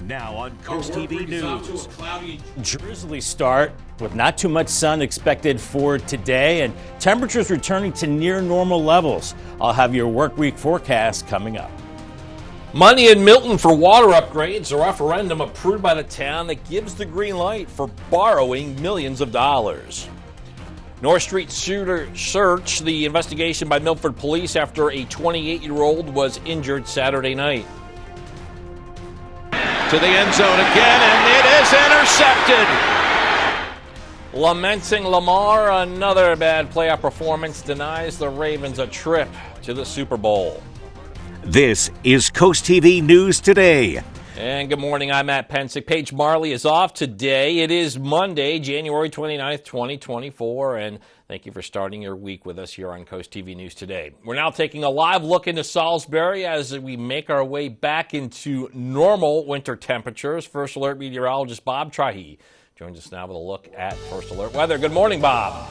Now on CoastTV News. Drizzly start with not too much sun expected for today and temperatures returning to near normal levels. I'll have your work week forecast coming up. Money in Milton for water upgrades, a referendum approved by the town that gives the green light for borrowing millions of dollars. North Street shooter search, the investigation by Milford police after a 28-year-old was injured Saturday night. To the end zone again, and it is intercepted. Lamenting Lamar, another bad playoff performance denies the Ravens a trip to the Super Bowl. This is CoastTV News Today. And good morning, I'm Matt Pensick. Paige Marley is off today. It is Monday, January 29th, 2024, and thank you for starting your week with us here on CoastTV News Today. We're now taking a live look into Salisbury as we make our way back into normal winter temperatures. First Alert meteorologist Bob Trahi joins us now with a look at First Alert weather. Good morning, Bob.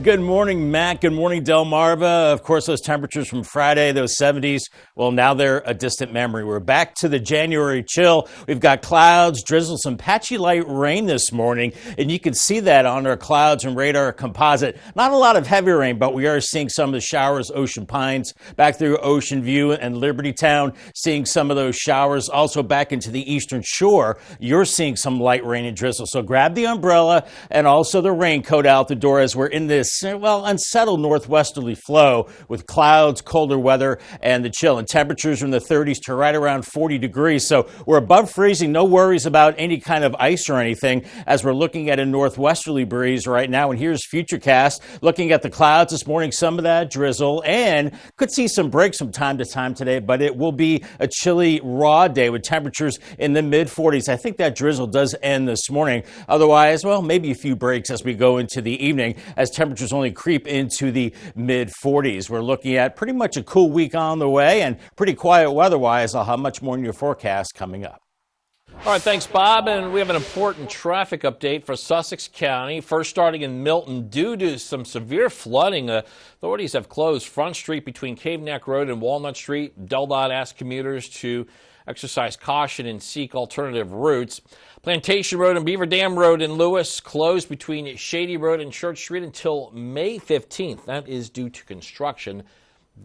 Good morning, Matt. Good morning, Delmarva. Of course, those temperatures from Friday, those 70s, well, now they're a distant memory. We're back to the January chill. We've got clouds, drizzle, some patchy light rain this morning, and you can see that on our clouds and radar composite. Not a lot of heavy rain, but we are seeing some of the showers, Ocean Pines, back through Ocean View and Liberty Town, seeing some of those showers. Also back into the eastern shore, you're seeing some light rain and drizzle. So grab the umbrella and also the raincoat out the door as we're in this, well, unsettled northwesterly flow with clouds, colder weather, and the chill. And temperatures are in the 30s to right around 40 degrees. So we're above freezing. No worries about any kind of ice or anything as we're looking at a northwesterly breeze right now. And here's Futurecast looking at the clouds this morning, some of that drizzle, and could see some breaks from time to time today, but it will be a chilly, raw day with temperatures in the mid-40s. I think that drizzle does end this morning. Otherwise, well, maybe a few breaks as we go into the evening as temperatures only creep into the mid-40s. We're looking at pretty much a cool week on the way and pretty quiet weather-wise. I'll have much more in your forecast coming up. All right, thanks, Bob. And we have an important traffic update for Sussex County. First, starting in Milton, due to some severe flooding, authorities have closed Front Street between Cave Neck Road and Walnut Street. DelDOT asked commuters to exercise caution and seek alternative routes. Plantation Road and Beaver Dam Road in Lewis closed between Shady Road and Church Street until May 15th. That is due to construction.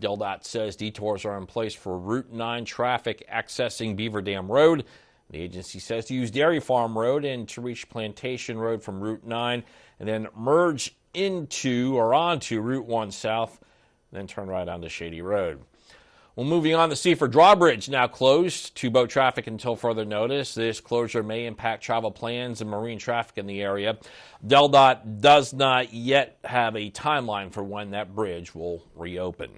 DelDOT says detours are in place for Route 9 traffic accessing Beaver Dam Road. The agency says to use Dairy Farm Road and to reach Plantation Road from Route 9 and then merge into or onto Route 1 South, then turn right onto Shady Road. Well, moving on, the Seaford Drawbridge now closed to boat traffic until further notice. This closure may impact travel plans and marine traffic in the area. DelDOT does not yet have a timeline for when that bridge will reopen.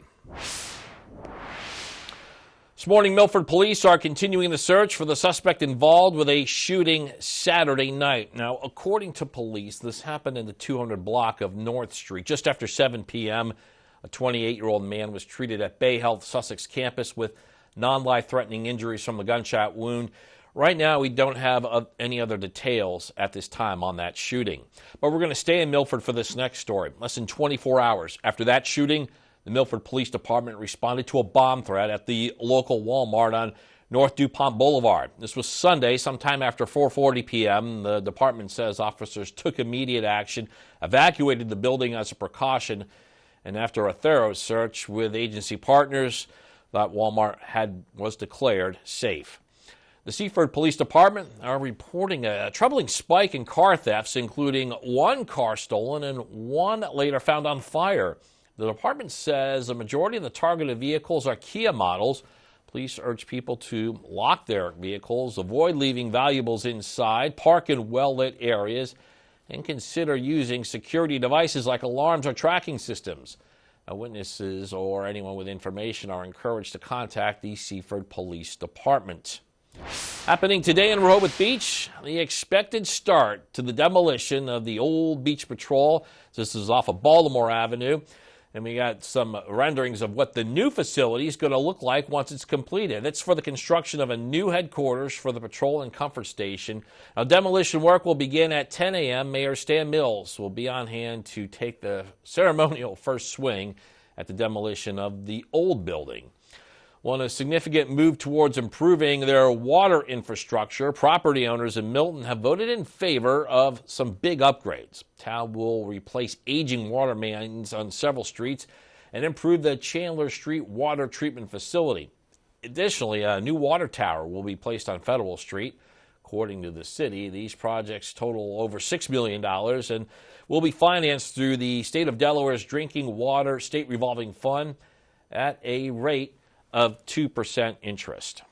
This morning, Milford police are continuing the search for the suspect involved with a shooting Saturday night. Now, according to police, this happened in the 200 block of North Street just after 7 p.m. A 28-year-old man was treated at Bay Health Sussex campus with non-life-threatening injuries from the gunshot wound. Right now, we don't have any other details at this time on that shooting. But we're going to stay in Milford for this next story. Less than 24 hours after that shooting, the Milford Police Department responded to a bomb threat at the local Walmart on North DuPont Boulevard. This was Sunday, sometime after 4:40 p.m. The department says officers took immediate action, evacuated the building as a precaution, and after a thorough search with agency partners, that Walmart was declared safe. The Seaford Police Department are reporting a troubling spike in car thefts, including one car stolen and one later found on fire. The department says the majority of the targeted vehicles are Kia models. Police urge people to lock their vehicles, avoid leaving valuables inside, park in well-lit areas, and consider using security devices like alarms or tracking systems. Witnesses or anyone with information are encouraged to contact the Seaford Police Department. Happening today in Rehoboth Beach, the expected start to the demolition of the old beach patrol. This is off of Baltimore Avenue. And we got some renderings of what the new facility is going to look like once it's completed. It's for the construction of a new headquarters for the Patrol and Comfort Station. Now, demolition work will begin at 10 a.m. Mayor Stan Mills will be on hand to take the ceremonial first swing at the demolition of the old building. Well, in a significant move towards improving their water infrastructure, property owners in Milton have voted in favor of some big upgrades. Town will replace aging water mains on several streets and improve the Chandler Street water treatment facility. Additionally, a new water tower will be placed on Federal Street. According to the city, these projects total over $6 million and will be financed through the state of Delaware's Drinking Water State Revolving Fund at a rate of 2% interest.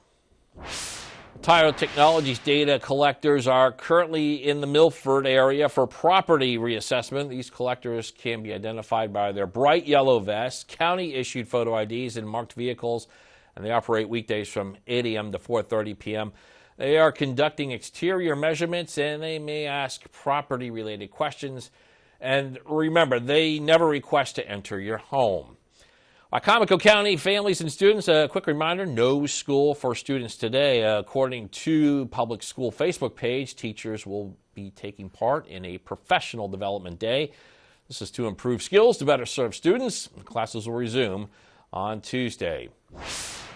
Tyro Technologies data collectors are currently in the Milford area for property reassessment. These collectors can be identified by their bright yellow vests, county-issued photo IDs, and marked vehicles, and they operate weekdays from 8 a.m. to 4:30 p.m. They are conducting exterior measurements, and they may ask property-related questions. And remember, they never request to enter your home. Wycomico County families and students, a quick reminder, no school for students today. According to public school Facebook page, teachers will be taking part in a professional development day. This is to improve skills to better serve students. Classes will resume on Tuesday.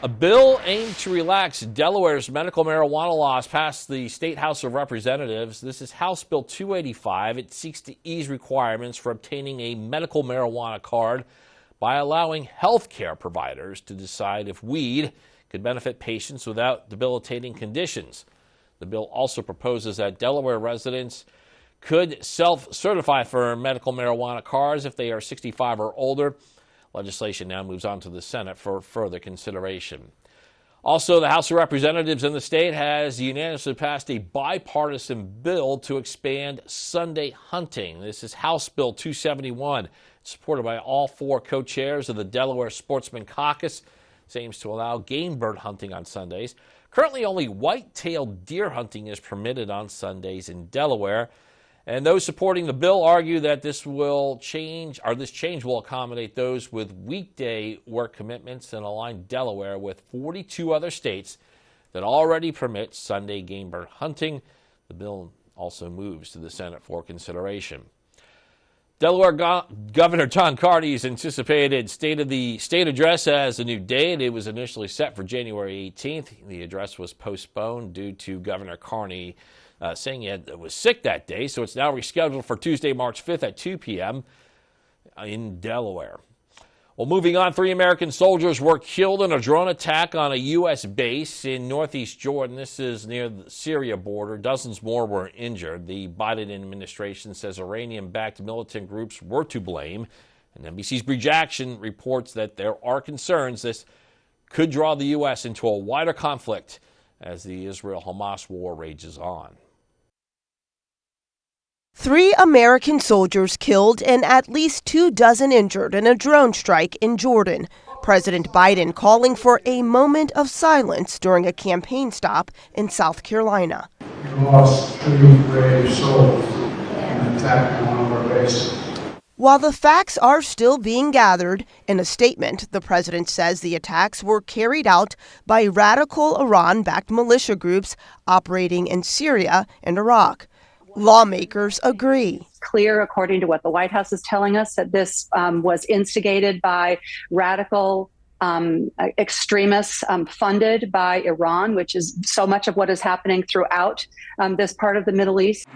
A bill aimed to relax Delaware's medical marijuana laws passed the State House of Representatives. This is House Bill 285. It seeks to ease requirements for obtaining a medical marijuana card by allowing health care providers to decide if weed could benefit patients without debilitating conditions. The bill also proposes that Delaware residents could self-certify for medical marijuana cards if they are 65 or older. Legislation now moves on to the Senate for further consideration. Also, the House of Representatives in the state has unanimously passed a bipartisan bill to expand Sunday hunting. This is House Bill 271. Supported by all four co-chairs of the Delaware Sportsman Caucus. It aims to allow game bird hunting on Sundays. Currently, only white-tailed deer hunting is permitted on Sundays in Delaware. And those supporting the bill argue that this change will accommodate those with weekday work commitments and align Delaware with 42 other states that already permit Sunday game bird hunting. The bill also moves to the Senate for consideration. Delaware Governor John Carney's anticipated State of the State address has a new date. It was initially set for January 18th. The address was postponed due to Governor Carney saying he was sick that day, so it's now rescheduled for Tuesday, March 5th at 2 p.m. in Delaware. Well, moving on, 3 American soldiers were killed in a drone attack on a U.S. base in northeast Jordan. This is near the Syria border. Dozens more were injured. The Biden administration says Iranian-backed militant groups were to blame. And NBC's Bree Jackson reports that there are concerns this could draw the U.S. into a wider conflict as the Israel-Hamas war rages on. 3 American soldiers killed and at least 24 injured in a drone strike in Jordan. President Biden calling for a moment of silence during a campaign stop in South Carolina. We lost 3 brave souls in an attack on one of our bases. While the facts are still being gathered, in a statement, the president says the attacks were carried out by radical Iran-backed militia groups operating in Syria and Iraq. Lawmakers agree. Clear, according to what the White House is telling us, that this was instigated by radical extremists funded by Iran, which is so much of what is happening throughout this part of the Middle East.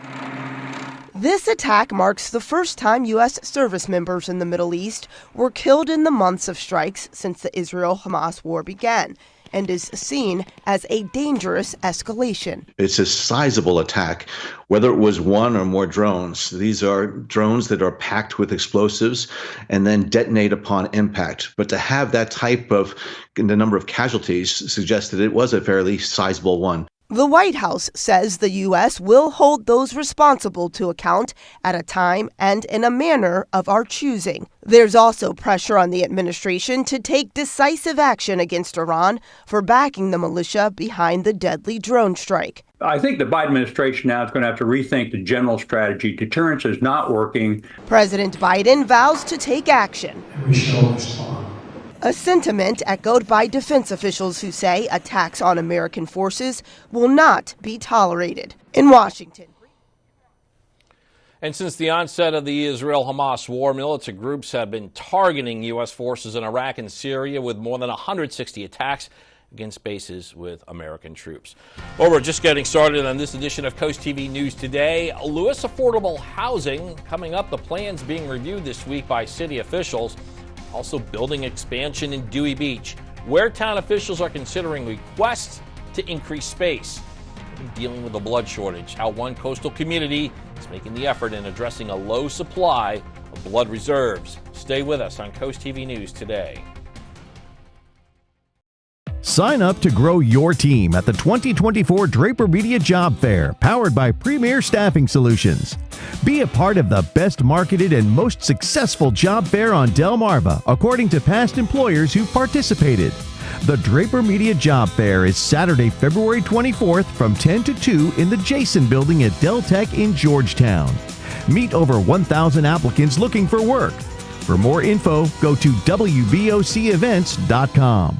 This attack marks the first time U.S. service members in the Middle East were killed in the months of strikes since the Israel-Hamas war began, and is seen as a dangerous escalation. It's a sizable attack, whether it was one or more drones. These are drones that are packed with explosives and then detonate upon impact. But to have that type of, the number of casualties suggests that it was a fairly sizable one. The White House says the U.S. will hold those responsible to account at a time and in a manner of our choosing. There's also pressure on the administration to take decisive action against Iran for backing the militia behind the deadly drone strike. I think the Biden administration now is going to have to rethink the general strategy. Deterrence is not working. President Biden vows to take action. And we shall respond. A sentiment echoed by defense officials who say attacks on American forces will not be tolerated. In Washington. And since the onset of the Israel-Hamas war, militant groups have been targeting U.S. forces in Iraq and Syria with more than 160 attacks against bases with American troops. Well, we're just getting started on this edition of Coast TV News Today. Lewis Affordable Housing coming up. The plans being reviewed this week by city officials. Also building expansion in Dewey Beach, where town officials are considering requests to increase space. Dealing with a blood shortage, how one coastal community is making the effort in addressing a low supply of blood reserves. Stay with us on Coast TV News Today. Sign up to grow your team at the 2024 Draper Media Job Fair, powered by Premier Staffing Solutions. Be a part of the best marketed and most successful job fair on Delmarva, according to past employers who participated. The Draper Media Job Fair is Saturday, February 24th from 10 to 2 in the Jason Building at Del Tech in Georgetown. Meet over 1,000 applicants looking for work. For more info, go to wbocevents.com.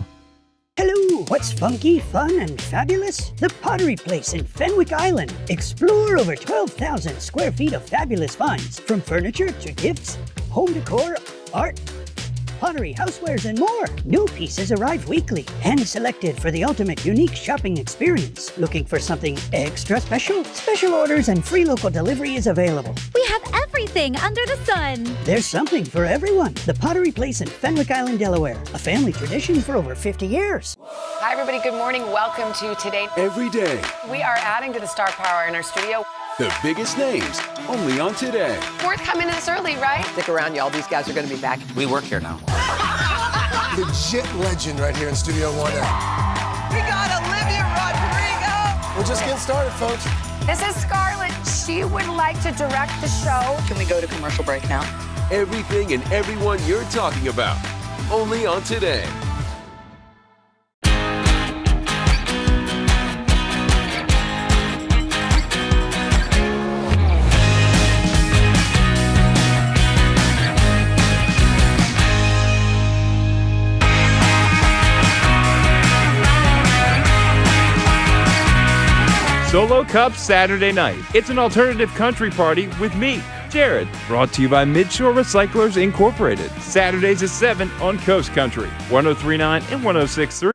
Hello, what's funky, fun, and fabulous? The Pottery Place in Fenwick Island. Explore over 12,000 square feet of fabulous finds, from furniture to gifts, home decor, art, pottery, housewares, and more. New pieces arrive weekly, hand-selected for the ultimate unique shopping experience. Looking for something extra special? Special orders and free local delivery is available. We have everything under the sun. There's something for everyone. The Pottery Place in Fenwick Island, Delaware. A family tradition for over 50 years. Hi, everybody. Good morning. Welcome to Today. Every day. We are adding to the star power in our studio. The biggest names, only on Today. Worth coming in this early, right? Stick around, y'all. These guys are going to be back. We work here now. Legit legend right here in Studio 1A. We got Olivia Rodrigo. We're just getting started, folks. This is Scarlett. She would like to direct the show. Can we go to commercial break now? Everything and everyone you're talking about, only on Today. Solo Cup Saturday night. It's an alternative country party with me, Jared. Brought to you by Midshore Recyclers Incorporated. Saturdays at 7 on Coast Country, 103.9 and 106.3.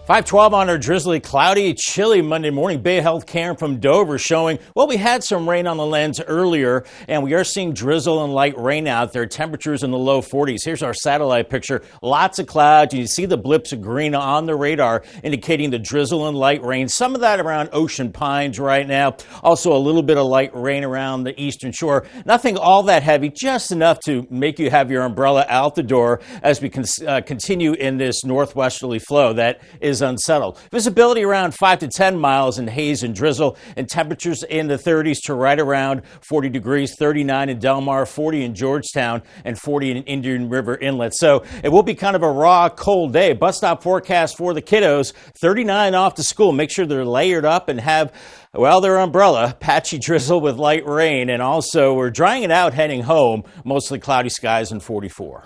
512 on our drizzly, cloudy, chilly Monday morning. Bay Health Care from Dover showing, well, we had some rain on the lens earlier, and we are seeing drizzle and light rain out there. Temperatures in the low 40s. Here's our satellite picture. Lots of clouds. You see the blips of green on the radar, indicating the drizzle and light rain. Some of that around Ocean Pines right now. Also a little bit of light rain around the eastern shore. Nothing all that heavy, just enough to make you have your umbrella out the door as we continue in this northwesterly flow that is unsettled. Visibility around 5 to 10 miles in haze and drizzle, and temperatures in the 30s to right around 40 degrees, 39 in Delmar, 40 in Georgetown, and 40 in Indian River Inlet. So it will be kind of a raw, cold day. Bus stop forecast for the kiddos, 39 off to school. Make sure they're layered up and have, well, their umbrella. Patchy drizzle with light rain, and also we're drying it out heading home. Mostly cloudy skies and 44.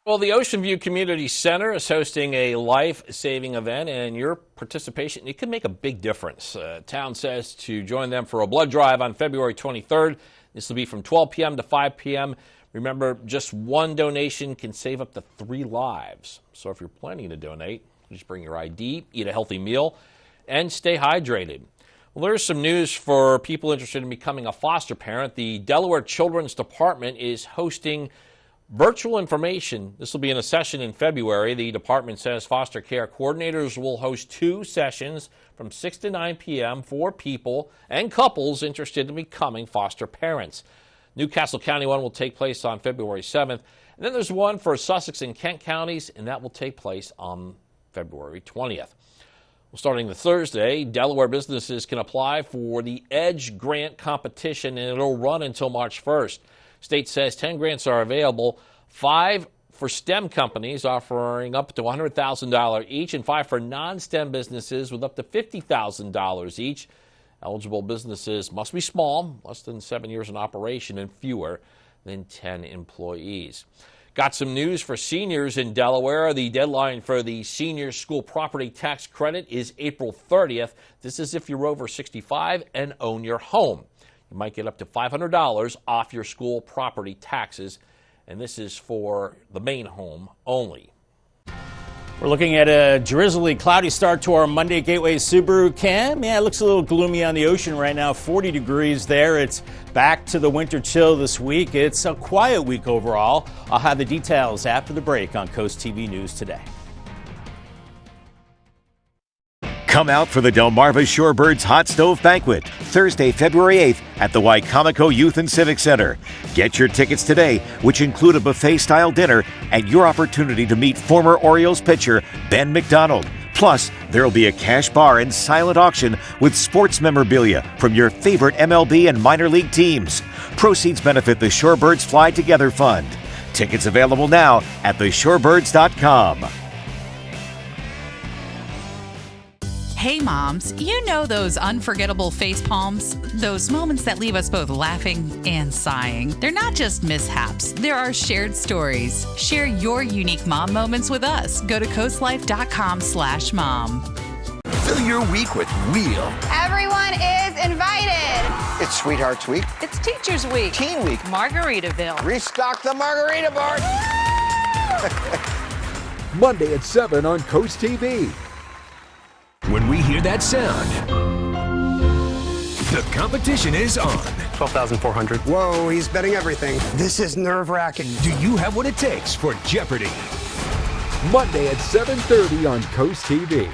Well, the Ocean View Community Center is hosting a life-saving event, and your participation, it could make a big difference. Town says to join them for a blood drive on February 23rd. This will be from 12 p.m. to 5 p.m. Remember, just one donation can save up to 3 lives. So if you're planning to donate, just bring your ID, eat a healthy meal, and stay hydrated. Well, there's some news for people interested in becoming a foster parent. The Delaware Children's Department is hosting virtual information. This will be in a session in February. The department says foster care coordinators will host 2 sessions from 6 to 9 p.m. for people and couples interested in becoming foster parents. Newcastle County one will take place on February 7th. And then there's one for Sussex and Kent counties, and that will take place on February 20th. Well, starting the Thursday, Delaware businesses can apply for the EDGE grant competition, and it'll run until March 1st. State says 10 grants are available, 5 for STEM companies offering up to $100,000 each, and 5 for non-STEM businesses with up to $50,000 each. Eligible businesses must be small, less than 7 years in operation, and fewer than 10 employees. Got some news for seniors in Delaware. The deadline for the senior school property tax credit is April 30th. This is if you're over 65 and own your home. You might get up to $500 off your school property taxes, and this is for the main home only. We're looking at a drizzly, cloudy start to our Monday Gateway Subaru Cam. Yeah, it looks a little gloomy on the ocean right now, 40 degrees there. It's back to the winter chill this week. It's a quiet week overall. I'll have the details after the break on Coast TV News Today. Come out for the Delmarva Shorebirds Hot Stove Banquet, Thursday, February 8th at the Wicomico Youth and Civic Center. Get your tickets today, which include a buffet-style dinner and your opportunity to meet former Orioles pitcher Ben McDonald. Plus, there will be a cash bar and silent auction with sports memorabilia from your favorite MLB and minor league teams. Proceeds benefit the Shorebirds Fly Together Fund. Tickets available now at theshorebirds.com. Hey moms, you know those unforgettable face palms? Those moments that leave us both laughing and sighing. They're not just mishaps, there are shared stories. Share your unique mom moments with us. Go to coastlife.com/mom. Fill your week with real. Everyone is invited. It's Sweethearts Week. It's Teachers Week. Teen Week. Margaritaville. Restock the margarita bar. Monday at 7 on Coast TV. When we hear that sound, the competition is on. 12,400. Whoa, he's betting everything. This is nerve-wracking. Do you have what it takes for Jeopardy? Monday at 7:30 on Coast TV.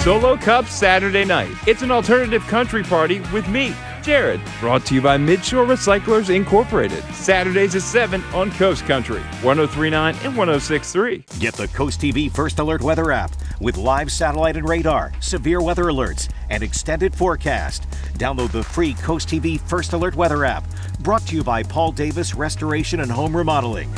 Solo Cup Saturday night. It's an alternative country party with me, Jared. Brought to you by Midshore Recyclers Incorporated. Saturdays at 7 on Coast Country, 103.9 and 106.3. Get the Coast TV First Alert Weather app with live satellite and radar, severe weather alerts, and extended forecast. Download the free Coast TV First Alert Weather app. Brought to you by Paul Davis Restoration and Home Remodeling.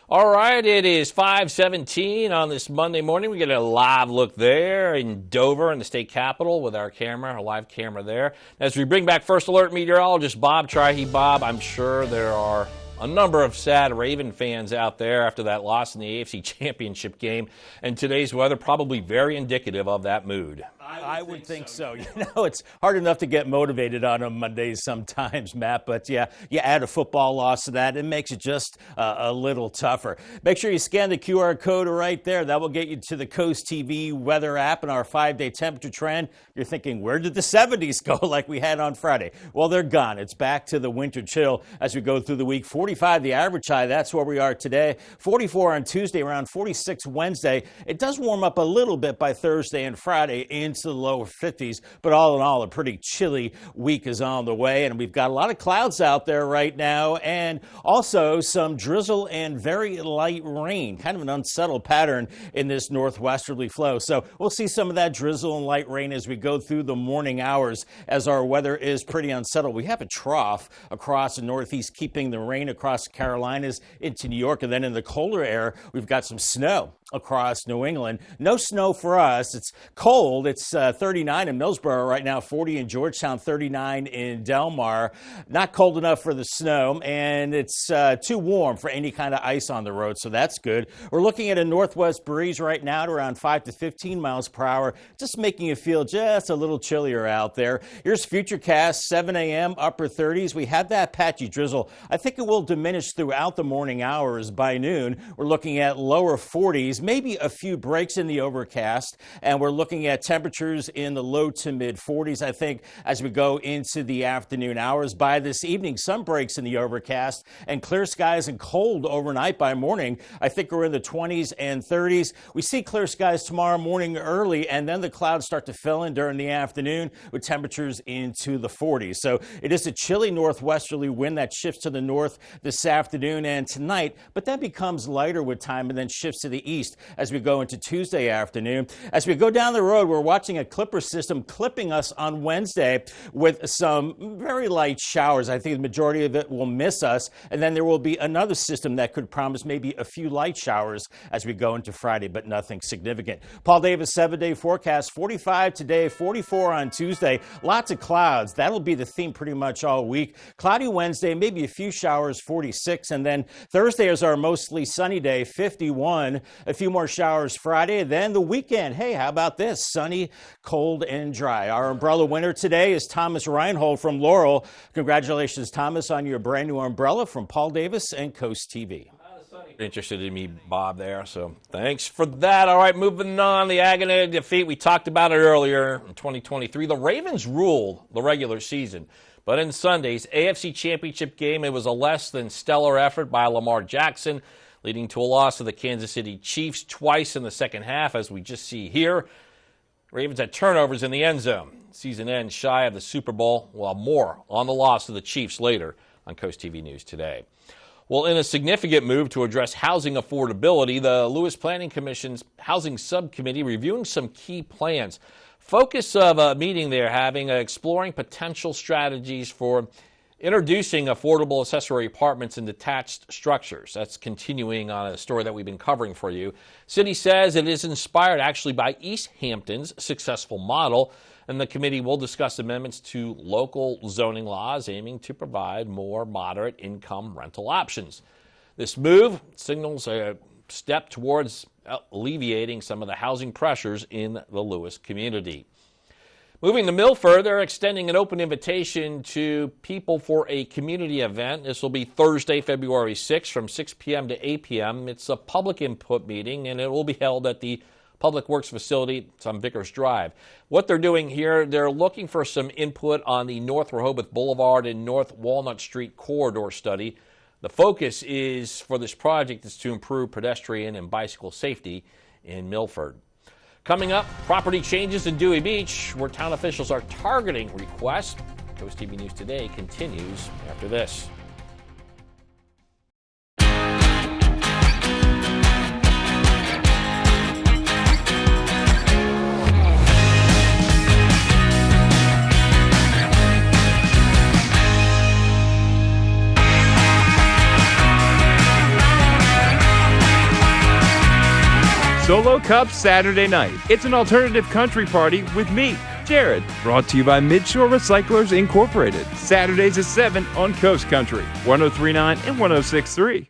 All right, it is 5:17 on this Monday morning. We get a live look there in Dover in the state capitol with our camera, our live camera there. As we bring back First Alert meteorologist Bob Trihey. Bob, I'm sure there are a number of sad Raven fans out there after that loss in the AFC Championship game, and today's weather probably very indicative of that mood. I would think so. You know, it's hard enough to get motivated on Mondays sometimes, Matt, but yeah, you add a football loss to that, it makes it just a little tougher. Make sure you scan the QR code right there. That will get you to the Coast TV weather app and our 5-day temperature trend. You're thinking, where did the 70s go like we had on Friday? Well, they're gone. It's back to the winter chill as we go through the week. 45 the average high. That's where we are today. 44 on Tuesday, around 46 Wednesday. It does warm up a little bit by Thursday and Friday into the lower 50s, but all in all, a pretty chilly week is on the way, and we've got a lot of clouds out there right now, and also some drizzle and very light rain, kind of an unsettled pattern in this northwesterly flow. So we'll see some of that drizzle and light rain as we go through the morning hours as our weather is pretty unsettled. We have a trough across the northeast, keeping the rain across the Carolinas into New York, and then in the colder air, we've got some snow across New England. No snow for us. It's cold. It's 39 in Millsboro right now, 40 in Georgetown, 39 in Delmar. Not cold enough for the snow, and it's too warm for any kind of ice on the road, so that's good. We're looking at a northwest breeze right now at around 5 to 15 miles per hour, just making it feel just a little chillier out there. Here's Futurecast, 7 a.m., upper 30s. We had that patchy drizzle. I think it will diminish throughout the morning hours. By noon, we're looking at lower 40s, maybe a few breaks in the overcast, and we're looking at temperatures temperatures in the low to mid 40s, I think, as we go into the afternoon hours. By this evening, some breaks in the overcast and clear skies and cold overnight. By morning, I think we're in the 20s and 30s. We see clear skies tomorrow morning early, and then the clouds start to fill in during the afternoon with temperatures into the 40s. So it is a chilly northwesterly wind that shifts to the north this afternoon and tonight, but that becomes lighter with time and then shifts to the east as we go into Tuesday afternoon. As we go down the road, we're watching a clipper system clipping us on Wednesday with some very light showers. I think the majority of it will miss us, and then there will be another system that could promise maybe a few light showers as we go into Friday, but nothing significant. Paul Davis 7-day forecast, 45 today, 44 on Tuesday. Lots of clouds. That'll be the theme pretty much all week. Cloudy Wednesday, maybe a few showers, 46, and then Thursday is our mostly sunny day, 51. A few more showers Friday, then the weekend. Hey, how about this? Sunny, cold, and dry. Our umbrella winner today is Thomas Reinhold from Laurel. Congratulations, Thomas, on your brand new umbrella from Paul Davis and CoastTV. Interested in me, Bob, there, so thanks for that. All right, moving on. The agony of defeat, we talked about it earlier in 2023. The Ravens ruled the regular season, but in Sunday's AFC Championship game, it was a less than stellar effort by Lamar Jackson, leading to a loss to the Kansas City Chiefs twice in the second half, as we just see here. Ravens had turnovers in the end zone. Season ends shy of the Super Bowl. Well, more on the loss to the Chiefs later on Coast TV News Today. Well, in a significant move to address housing affordability, the Lewis Planning Commission's Housing Subcommittee reviewing some key plans. Focus of a meeting they're having, exploring potential strategies for introducing affordable accessory apartments in detached structures. That's continuing on a story that we've been covering for you. City says it is inspired actually by East Hampton's successful model, and the committee will discuss amendments to local zoning laws aiming to provide more moderate income rental options. This move signals a step towards alleviating some of the housing pressures in the Lewis community. Moving to Milford, they're extending an open invitation to people for a community event. This will be Thursday, February 6th from 6 p.m. to 8 p.m. It's a public input meeting, and it will be held at the Public Works facility. It's on Vickers Drive. What they're doing here, they're looking for some input on the North Rehoboth Boulevard and North Walnut Street corridor study. The focus is for this project is to improve pedestrian and bicycle safety in Milford. Coming up, property changes in Dewey Beach, where town officials are targeting requests. Coast TV News Today continues after this. Solo Cup Saturday night. It's an alternative country party with me, Jared. Brought to you by Midshore Recyclers Incorporated. Saturdays at 7 on Coast Country, 103.9 and 106.3.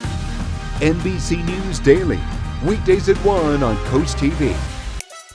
NBC News Daily. Weekdays at 1 on Coast TV.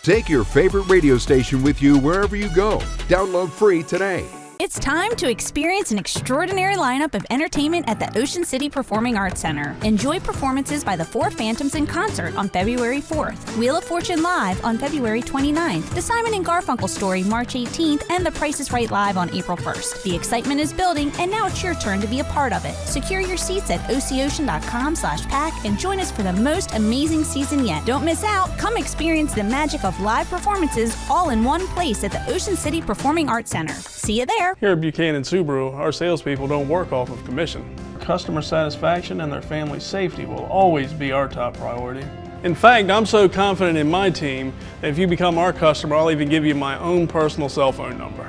Take your favorite radio station with you wherever you go. Download free today. It's time to experience an extraordinary lineup of entertainment at the Ocean City Performing Arts Center. Enjoy performances by the Four Phantoms in concert on February 4th, Wheel of Fortune Live on February 29th, The Simon and Garfunkel Story March 18th, and The Price is Right Live on April 1st. The excitement is building, and now it's your turn to be a part of it. Secure your seats at oceocean.com/pack and join us for the most amazing season yet. Don't miss out. Come experience the magic of live performances all in one place at the Ocean City Performing Arts Center. See you there. Here at Buchanan Subaru, our salespeople don't work off of commission. Customer satisfaction and their family's safety will always be our top priority. In fact, I'm so confident in my team that if you become our customer, I'll even give you my own personal cell phone number.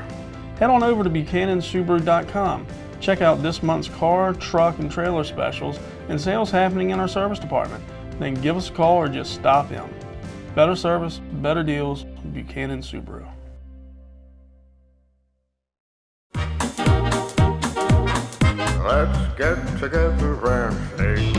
Head on over to buchanansubaru.com. Check out this month's car, truck, and trailer specials and sales happening in our service department. Then give us a call or just stop in. Better service, better deals, Buchanan Subaru. Let's get together and sing.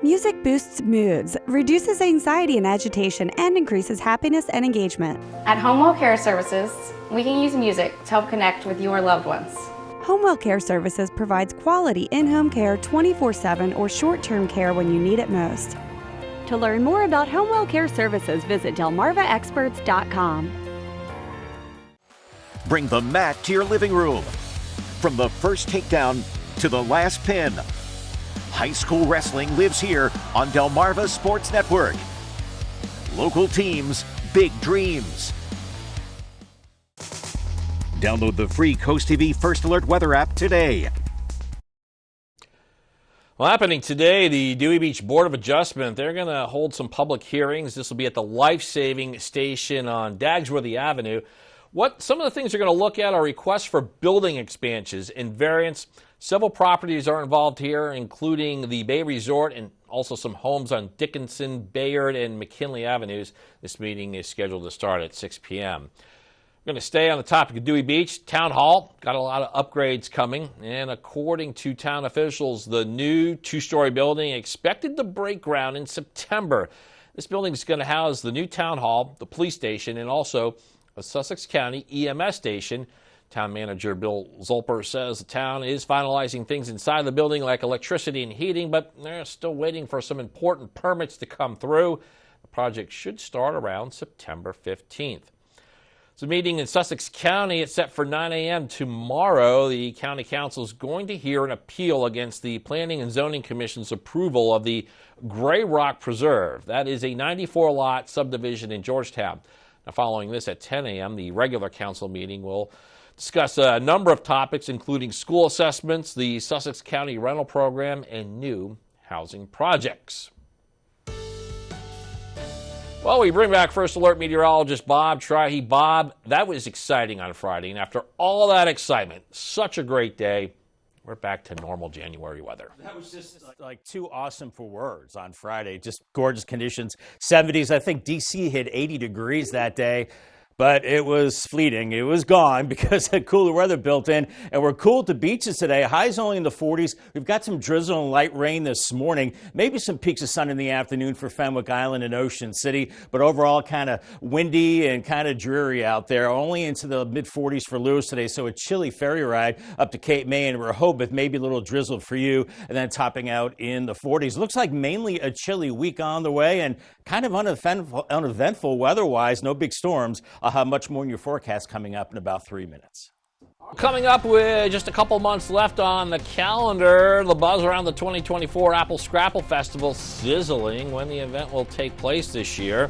Music boosts moods, reduces anxiety and agitation, and increases happiness and engagement. At Homewell Care Services, we can use music to help connect with your loved ones. Homewell Care Services provides quality in-home care 24/7 or short-term care when you need it most. To learn more about home well care services, visit delmarvaexperts.com. Bring the mat to your living room. From the first takedown to the last pin, high school wrestling lives here on Delmarva Sports Network. Local teams, big dreams. Download the free CoastTV First Alert weather app today. Well, happening today, the Dewey Beach Board of Adjustment, they're going to hold some public hearings. This will be at the Life-Saving Station on Dagsworthy Avenue. Some of the things they're going to look at are requests for building expansions and variants. Several properties are involved here, including the Bay Resort and also some homes on Dickinson, Bayard, and McKinley Avenues. This meeting is scheduled to start at 6 p.m. We're going to stay on the topic of Dewey Beach. Town Hall got a lot of upgrades coming, and according to town officials, the new two-story building expected to break ground in September. This building is going to house the new town hall, the police station, and also a Sussex County EMS station. Town manager Bill Zolper says the town is finalizing things inside the building like electricity and heating, but they're still waiting for some important permits to come through. The project should start around September 15th. It's a meeting in Sussex County. It's set for 9 a.m. tomorrow. The county council is going to hear an appeal against the Planning and Zoning Commission's approval of the Gray Rock Preserve. That is a 94-lot subdivision in Georgetown. Now, following this at 10 a.m., the regular council meeting will discuss a number of topics, including school assessments, the Sussex County rental program, and new housing projects. Well, we bring back First Alert meteorologist Bob Trihey. Bob, that was exciting on Friday, and after all that excitement, such a great day, we're back to normal January weather. That was just like too awesome for words on Friday. Just gorgeous conditions, 70s. I think D.C. hit 80 degrees that day. But it was fleeting. It was gone because of cooler weather built in. And we're cool at the beaches today. Highs only in the 40s. We've got some drizzle and light rain this morning. Maybe some peaks of sun in the afternoon for Fenwick Island and Ocean City. But overall, kind of windy and kind of dreary out there. Only into the mid-40s for Lewis today. So a chilly ferry ride up to Cape May and Rehoboth. Maybe a little drizzle for you. And then topping out in the 40s. Looks like mainly a chilly week on the way. And kind of uneventful weather-wise. No big storms. I'll have much more in your forecast coming up in about 3 minutes. Coming up with just a couple months left on the calendar, the buzz around the 2024 Apple Scrapple Festival sizzling when the event will take place this year.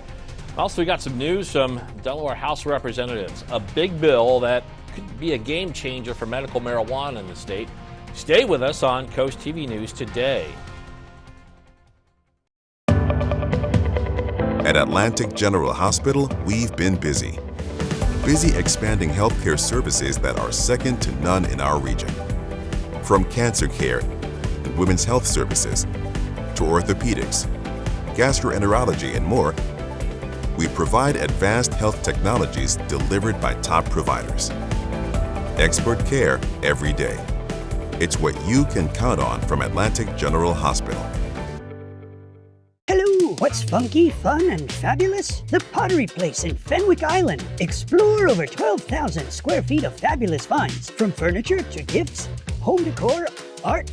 Also, we got some news from Delaware House Representatives. A big bill that could be a game changer for medical marijuana in the state. Stay with us on Coast TV News today. At Atlantic General Hospital, we've been busy. Busy expanding healthcare services that are second to none in our region. From cancer care and women's health services to orthopedics, gastroenterology, and more, we provide advanced health technologies delivered by top providers. Expert care every day. It's what you can count on from Atlantic General Hospital. What's funky, fun, and fabulous? The Pottery Place in Fenwick Island. Explore over 12,000 square feet of fabulous finds, from furniture to gifts, home decor, art,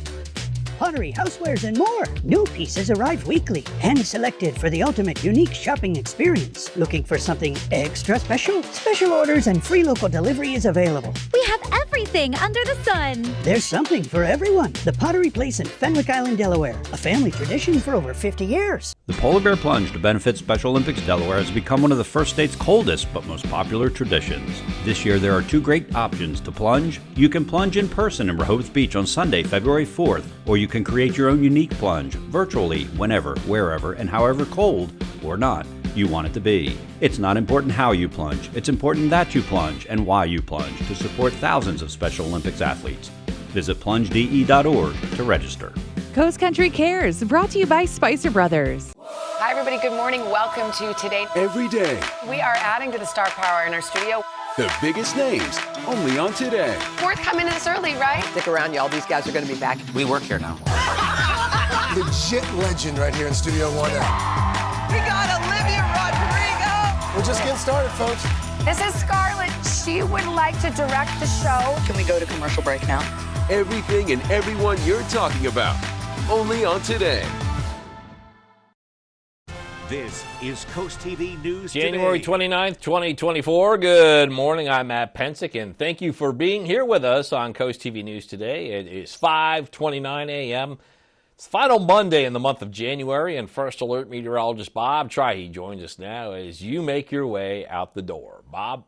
pottery, housewares, and more. New pieces arrive weekly, hand-selected for the ultimate unique shopping experience. Looking for something extra special? Special orders and free local delivery is available. We have everything under the sun. There's something for everyone. The Pottery Place in Fenwick Island, Delaware. A family tradition for over 50 years. The Polar Bear Plunge to benefit Special Olympics Delaware has become one of the first state's coldest but most popular traditions. This year there are two great options to plunge. You can plunge in person in Rehoboth Beach on Sunday, February 4th, or you can create your own unique plunge virtually whenever, wherever, and however cold or not you want it to be. It's not important how you plunge, it's important that you plunge and why you plunge to support thousands of Special Olympics athletes. Visit plungede.org to register. Coast Country Cares, brought to you by Spicer Brothers. Hi, everybody. Good morning. Welcome to Today. Every day. We are adding to the star power in our studio. The biggest names, only on Today. Worth coming in this early, right? Stick around, y'all. These guys are going to be back. We work here now. Legit legend right here in Studio 1. We got Olivia Rodrigo. We're just getting started, folks. This is Scarlett. She would like to direct the show. Can we go to commercial break now? Everything and everyone you're talking about, only on Today. This is Coast TV News January Today. 29th, 2024. Good morning. I'm Matt Pensick, and thank you for being here with us on Coast TV News Today. It is 5:29 a.m. It's the final Monday in the month of January, and First Alert meteorologist Bob Trihey joins us now as you make your way out the door. Bob?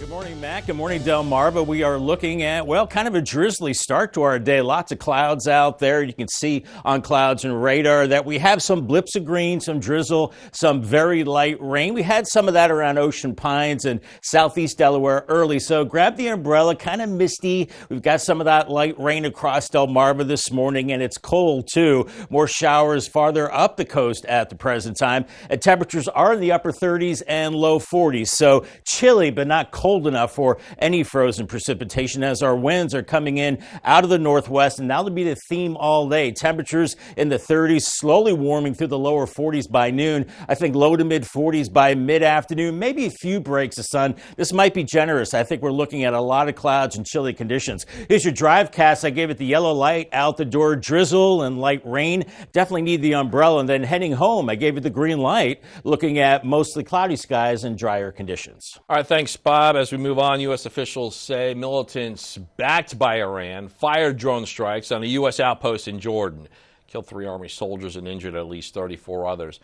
Good morning, Matt. Good morning, Delmarva. We are looking at, well, kind of a drizzly start to our day. Lots of clouds out there. You can see on clouds and radar that we have some blips of green, some drizzle, some very light rain. We had some of that around Ocean Pines and southeast Delaware early, so grab the umbrella. Kind of misty. We've got some of that light rain across Delmarva this morning, and it's cold, too. More showers farther up the coast at the present time. And temperatures are in the upper 30s and low 40s, so chilly but not cold enough for any frozen precipitation as our winds are coming in out of the northwest, and that'll be the theme all day. Temperatures in the 30s, slowly warming through the lower 40s by noon. I think low to mid 40s by mid-afternoon, maybe a few breaks of sun. This might be generous. I think we're looking at a lot of clouds and chilly conditions. Here's your drive cast. I gave it the yellow light, out the door drizzle and light rain. Definitely need the umbrella. And then heading home, I gave it the green light, looking at mostly cloudy skies and drier conditions. All right, thanks, Bob. As we move on, U.S. officials say militants backed by Iran fired drone strikes on a U.S. outpost in Jordan, killed 3 Army soldiers and injured at least 34 others.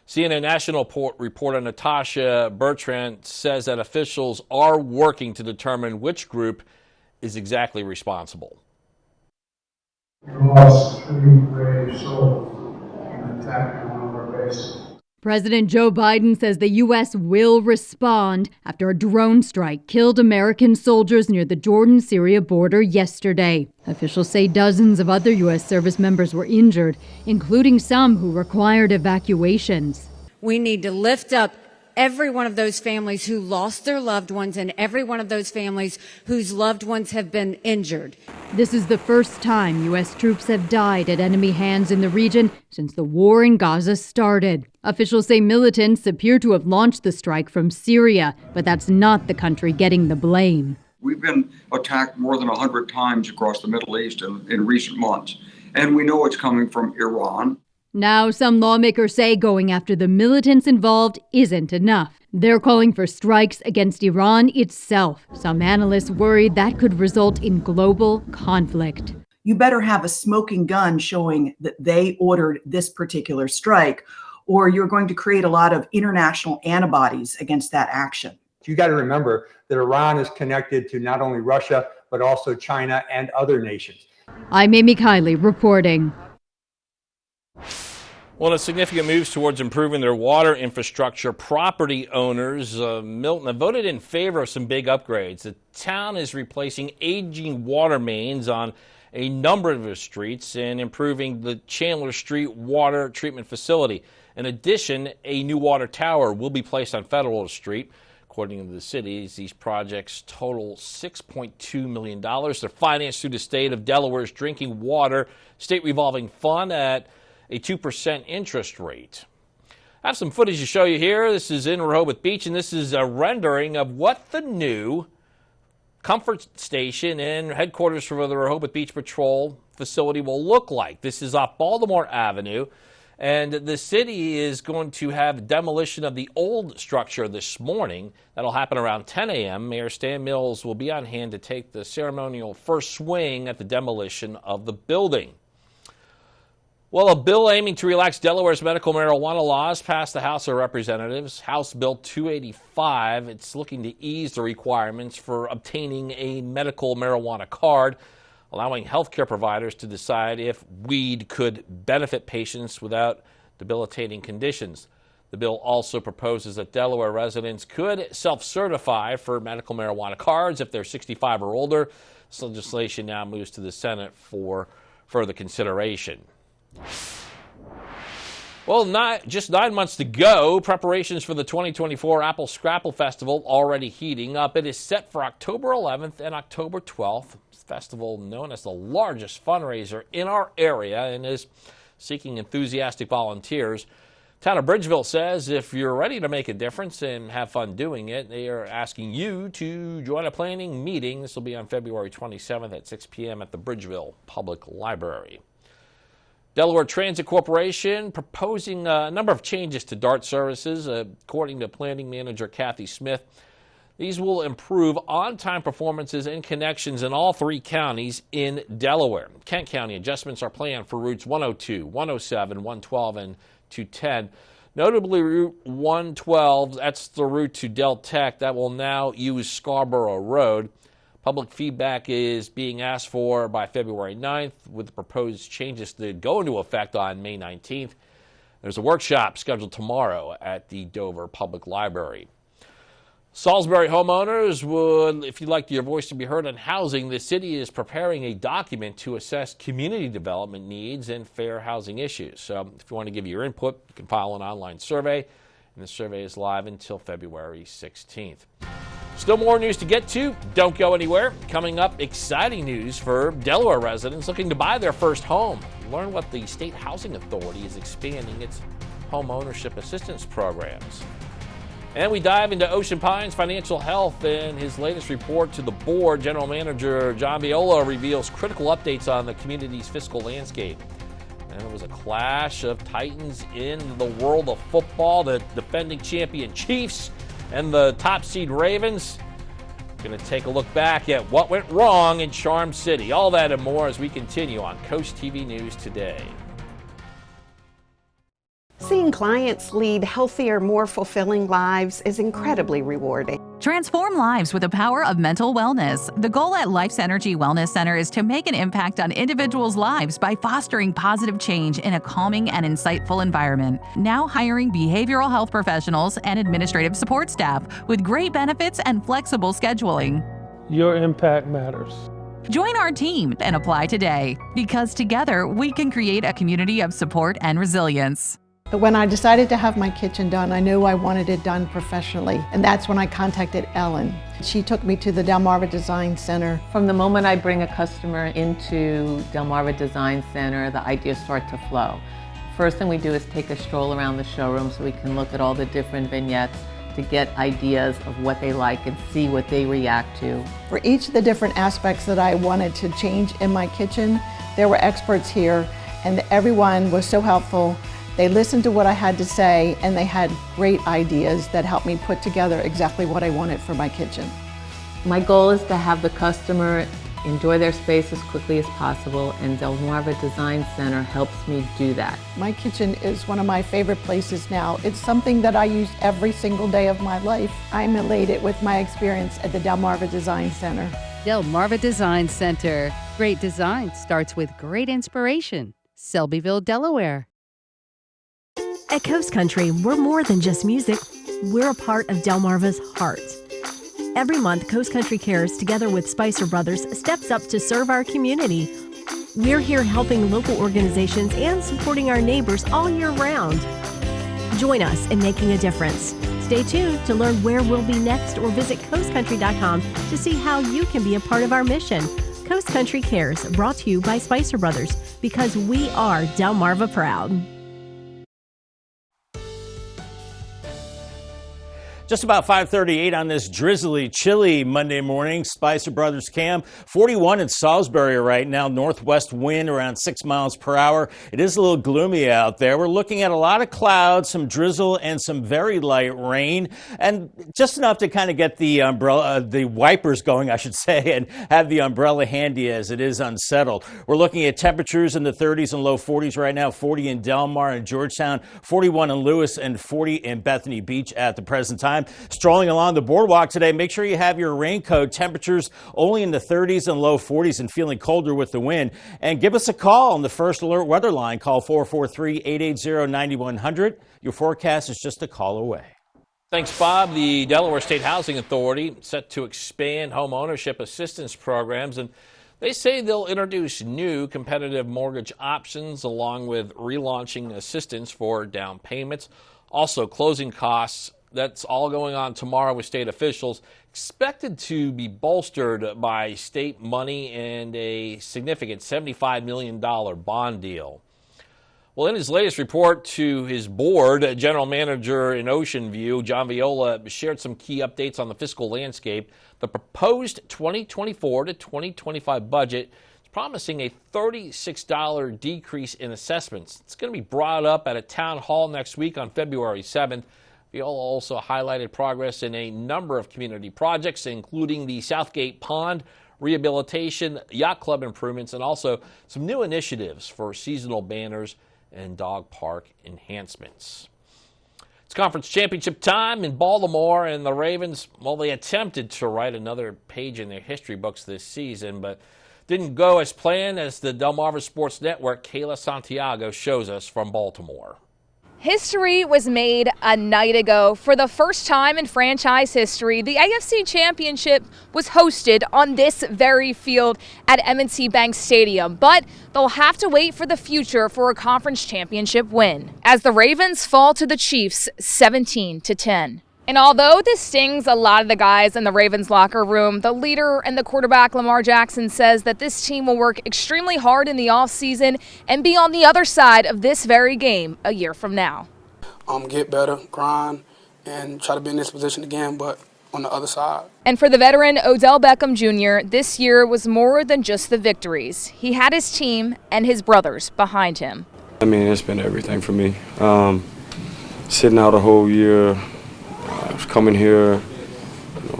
CNN national reporter Natasha Bertrand says that officials are working to determine which group is exactly responsible. We lost 3 brave souls in an attack on one of our bases. President Joe Biden says the U.S. will respond after a drone strike killed American soldiers near the Jordan-Syria border yesterday. Officials say dozens of other U.S. service members were injured, including some who required evacuations. We need to lift up every one of those families who lost their loved ones and every one of those families whose loved ones have been injured. This is the first time U.S. troops have died at enemy hands in the region since the war in Gaza started. Officials say militants appear to have launched the strike from Syria, but that's not the country getting the blame. We've been attacked more than 100 times across the Middle East in recent months, and we know it's coming from Iran. Now, some lawmakers say going after the militants involved isn't enough. They're calling for strikes against Iran itself. Some analysts worry that could result in global conflict. You better have a smoking gun showing that they ordered this particular strike, or you're going to create a lot of international antibodies against that action. You got to remember that Iran is connected to not only Russia, but also China and other nations. I'm Amy Kiley reporting. One of the significant moves towards improving their water infrastructure, property owners, Milton, have voted in favor of some big upgrades. The town is replacing aging water mains on a number of its streets and improving the Chandler Street water treatment facility. In addition, a new water tower will be placed on Federal Street. According to the cities, these projects total $6.2 million. They're financed through the state of Delaware's Drinking Water State Revolving Fund at a 2% interest rate. I have some footage to show you here. This is in Rehoboth Beach, and this is a rendering of what the new comfort station and headquarters for the Rehoboth Beach Patrol facility will look like. This is off Baltimore Avenue, and the city is going to have demolition of the old structure this morning. That'll happen around 10 a.m. Mayor Stan Mills will be on hand to take the ceremonial first swing at the demolition of the building. Well, a bill aiming to relax Delaware's medical marijuana laws passed the House of Representatives, House Bill 285. It's looking to ease the requirements for obtaining a medical marijuana card, allowing healthcare providers to decide if weed could benefit patients without debilitating conditions. The bill also proposes that Delaware residents could self-certify for medical marijuana cards if they're 65 or older. This legislation now moves to the Senate for further consideration. Well, just 9 months to go. Preparations for the 2024 Apple Scrapple Festival already heating up. It is set for October 11th and October 12th. This festival, known as the largest fundraiser in our area, and is seeking enthusiastic volunteers. Town of Bridgeville says if you're ready to make a difference and have fun doing it, they are asking you to join a planning meeting. This will be on February 27th at 6 p.m. at the Bridgeville Public Library. Delaware Transit Corporation proposing a number of changes to DART services, according to planning manager Kathy Smith. These will improve on-time performances and connections in all 3 counties in Delaware. Kent County adjustments are planned for routes 102, 107, 112, and 210. Notably, Route 112, that's the route to Del Tech, that will now use Scarborough Road. Public feedback is being asked for by February 9th, with the proposed changes that go into effect on May 19th. There's a workshop scheduled tomorrow at the Dover Public Library. Salisbury homeowners would, if you'd like your voice to be heard on housing, the city is preparing a document to assess community development needs and fair housing issues. So if you want to give your input, you can file an online survey, and the survey is live until February 16th. Still more news to get to. Don't go anywhere. Coming up, exciting news for Delaware residents looking to buy their first home. Learn what the State Housing Authority is expanding its home ownership assistance programs. And we dive into Ocean Pines Financial Health. In his latest report to the board, General Manager John Viola reveals critical updates on the community's fiscal landscape. And it was a clash of titans in the world of football, the defending champion Chiefs and the top seed Ravens. Going to take a look back at what went wrong in Charm City. All that and more as we continue on Coast TV News Today. Seeing clients lead healthier, more fulfilling lives is incredibly rewarding. Transform lives with the power of mental wellness. The goal at Life's Energy Wellness Center is to make an impact on individuals' lives by fostering positive change in a calming and insightful environment. Now hiring behavioral health professionals and administrative support staff with great benefits and flexible scheduling. Your impact matters. Join our team and apply today, because together we can create a community of support and resilience. When I decided to have my kitchen done, I knew I wanted it done professionally, and that's when I contacted Ellen. She took me to the Delmarva Design Center. From the moment I bring a customer into Delmarva Design Center, the ideas start to flow. First thing we do is take a stroll around the showroom so we can look at all the different vignettes to get ideas of what they like and see what they react to. For each of the different aspects that I wanted to change in my kitchen, there were experts here, and everyone was so helpful. They listened to what I had to say, and they had great ideas that helped me put together exactly what I wanted for my kitchen. My goal is to have the customer enjoy their space as quickly as possible, and Delmarva Design Center helps me do that. My kitchen is one of my favorite places now. It's something that I use every single day of my life. I'm elated with my experience at the Delmarva Design Center. Delmarva Design Center. Great design starts with great inspiration. Selbyville, Delaware. At Coast Country, we're more than just music. We're a part of Delmarva's heart. Every month, Coast Country Cares, together with Spicer Brothers, steps up to serve our community. We're here helping local organizations and supporting our neighbors all year round. Join us in making a difference. Stay tuned to learn where we'll be next, or visit coastcountry.com to see how you can be a part of our mission. Coast Country Cares, brought to you by Spicer Brothers, because we are Delmarva proud. Just about 5:38 on this drizzly, chilly Monday morning. Spicer Brothers Cam, 41 in Salisbury right now. Northwest wind around 6 miles per hour. It is a little gloomy out there. We're looking at a lot of clouds, some drizzle, and some very light rain, and just enough to kind of get the umbrella, the wipers going, I should say, and have the umbrella handy as it is unsettled. We're looking at temperatures in the 30s and low 40s right now. 40 in Delmar and Georgetown, 41 in Lewis, and 40 in Bethany Beach at the present time. Strolling along the boardwalk today, make sure you have your raincoat. Temperatures only in the 30s and low 40s and feeling colder with the wind. And give us a call on the First Alert Weather Line. Call 443-880-9100. Your forecast is just a call away. Thanks, Bob. The Delaware State Housing Authority set to expand home ownership assistance programs, and they say they'll introduce new competitive mortgage options along with relaunching assistance for down payments. Also, closing costs. That's all going on tomorrow with state officials, expected to be bolstered by state money and a significant $75 million bond deal. Well, in his latest report to his board, General Manager in Ocean View, John Viola, shared some key updates on the fiscal landscape. The proposed 2024 to 2025 budget is promising a $36 decrease in assessments. It's going to be brought up at a town hall next week on February 7th. Viola also highlighted progress in a number of community projects, including the Southgate Pond rehabilitation, yacht club improvements, and also some new initiatives for seasonal banners and dog park enhancements. It's conference championship time in Baltimore, and the Ravens, well, they attempted to write another page in their history books this season, but didn't go as planned, as the Delmarva Sports Network, Kayla Santiago, shows us from Baltimore. History was made a night ago. For the first time in franchise history, the AFC Championship was hosted on this very field at M&T Bank Stadium. But they'll have to wait for the future for a conference championship win, as the Ravens fall to the Chiefs 17-10. And although this stings a lot of the guys in the Ravens locker room, the leader and the quarterback Lamar Jackson says that this team will work extremely hard in the offseason and be on the other side of this very game a year from now. Get better, grind, and try to be in this position again, but on the other side. And for the veteran Odell Beckham Jr., this year was more than just the victories. He had his team and his brothers behind him. I mean, it's been everything for me. Sitting out a whole year, coming here,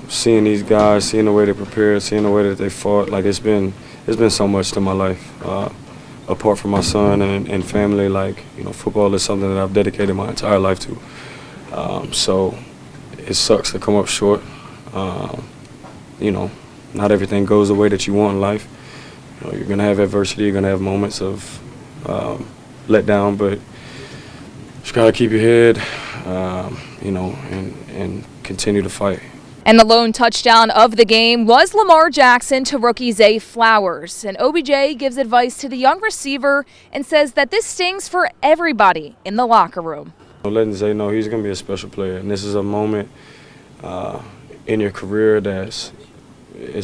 seeing these guys, seeing the way they prepared, seeing the way that they fought, like it's been so much to my life. Apart from my son and family, football is something that I've dedicated my entire life to. So it sucks to come up short. Not everything goes the way that you want in life. You're gonna have adversity, you're gonna have moments of letdown, but just gotta keep your head, and continue to fight. And the lone touchdown of the game was Lamar Jackson to rookie Zay Flowers. And OBJ gives advice to the young receiver and says that this stings for everybody in the locker room. Letting Zay know he's going to be a special player, and this is a moment in your career it's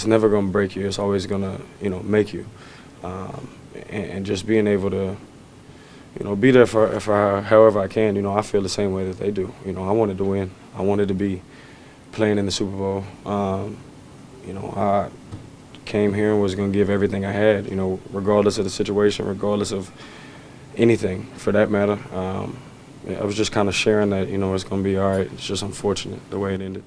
never going to break you. It's always going to, make you. And just being able to, be there for however I can. I feel the same way that they do. I wanted to win. I wanted to be playing in the Super Bowl. I came here and was going to give everything I had, regardless of the situation, regardless of anything for that matter. I was just kind of sharing that, it's going to be all right. It's just unfortunate the way it ended.